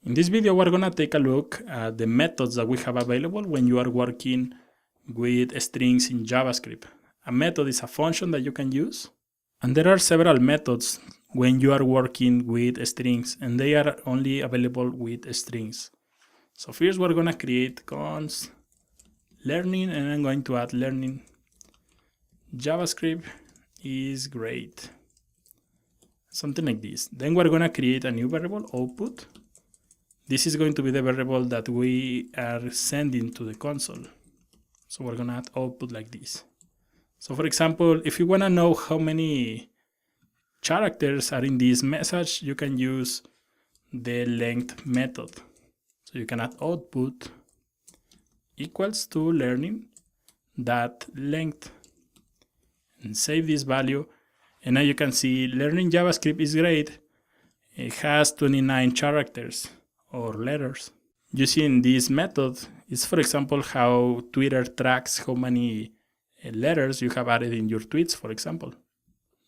In this video, we're gonna take a look at the methods that we have available when you are working with strings in JavaScript. A method is a function that you can use, and there are several methods when you are working with strings, and they are only available with strings. So first, we're gonna create const learning, and I'm going to add learning. JavaScript is great. Something like this. Then we're gonna create a new variable, output. This is going to be the variable that we are sending to the console. So we're gonna add output like this. So for example, if you wanna know how many characters are in this message, you can use the length method. So you can add output equals to learning that length and save this value. And now you can see learning JavaScript is great. It has 29 characters or letters. Using this method is, for example, how Twitter tracks how many letters you have added in your tweets, for example.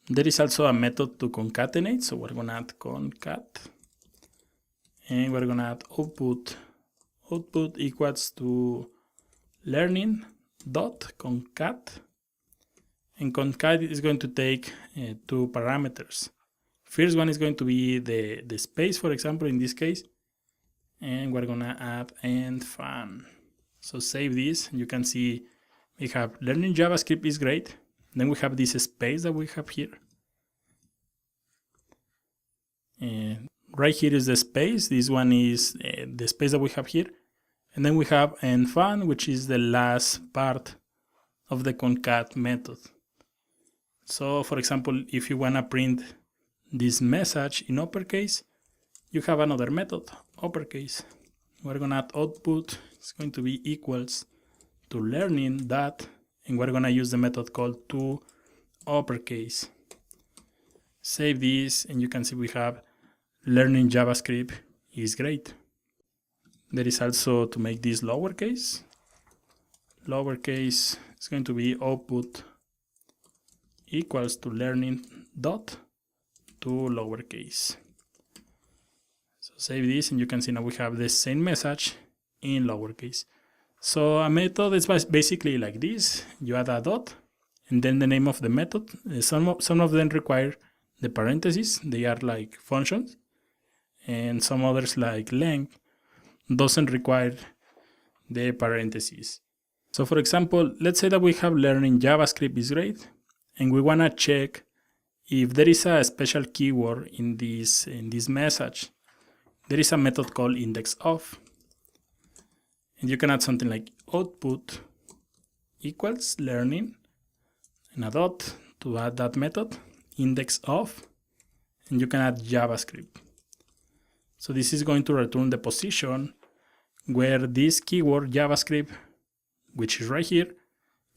There is also a method to concatenate, so we're gonna add concat, and we're gonna add output. Output equals to learning dot concat, and concat is going to take two parameters. First one is going to be the space, for example, in this case, and we're gonna add end fun. So save this, and you can see we have learning JavaScript is great. Then we have this space that we have here. And right here is the space. This one is the space that we have here. And then we have end fun, which is the last part of the concat method. So for example, if you wanna print this message in uppercase, you have another method, uppercase. We're gonna add output, it's going to be equals to learning that, and we're gonna use the method called to uppercase. Save this, and you can see we have learning JavaScript is great. There is also to make this lowercase. Lowercase is going to be output equals to learning dot to lowercase. So save this, and you can see now we have the same message in lowercase. So a method is basically like this. You add a dot and then the name of the method. Some of them require the parentheses. They are like functions. And some others like length doesn't require the parentheses. So for example, let's say that we have learning JavaScript is great, and we wanna check if there is a special keyword in this message. There is a method called indexOf. And you can add something like output equals learning and a dot to add that method, indexOf, and you can add JavaScript. So this is going to return the position where this keyword JavaScript, which is right here,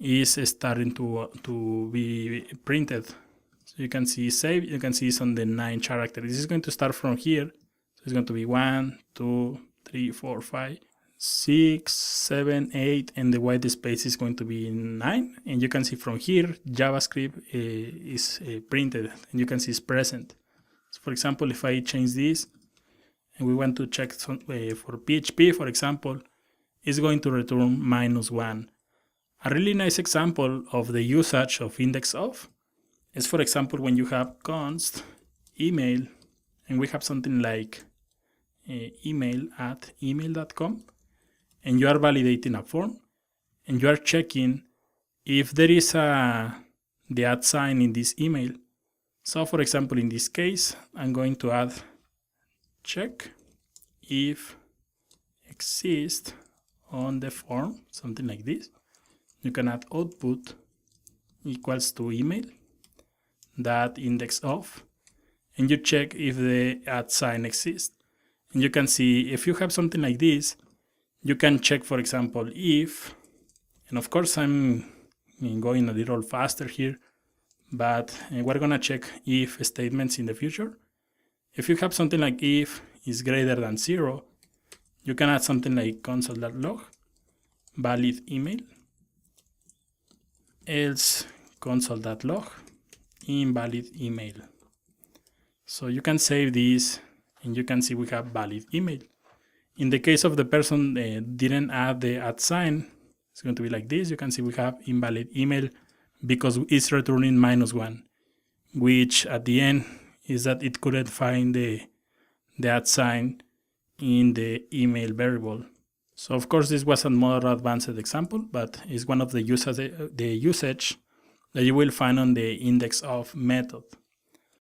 is starting to be printed. So you can see save, you can see it's on the 9 characters. This is going to start from here. So it's going to be 1, 2, 3, 4, 5, 6, 7, 8, and the white space is going to be 9. And you can see from here, JavaScript is printed, and you can see it's present. So for example, if I change this, and we want to check for PHP, for example, it's going to return -1. A really nice example of the usage of indexOf is, for example, when you have const email, and we have something like email@email.com, and you are validating a form, and you are checking if there is the @ sign in this email. So for example, in this case, I'm going to add check if exists on the form, something like this. You can add output equals to email that indexOf, and you check if the @ sign exists. And you can see if you have something like this, you can check, for example, if, and of course I'm going a little faster here, but we're gonna check if statements in the future. If you have something like if is greater than 0, you can add something like console.log valid email, else console.log invalid email. So you can save this, and you can see we have valid email. In the case of the person didn't add the @sign, it's going to be like this. You can see we have invalid email because it's returning -1, which at the end is that it couldn't find the @sign in the email variable. So of course this was a more advanced example, but it's one of the usage that you will find on the index of method.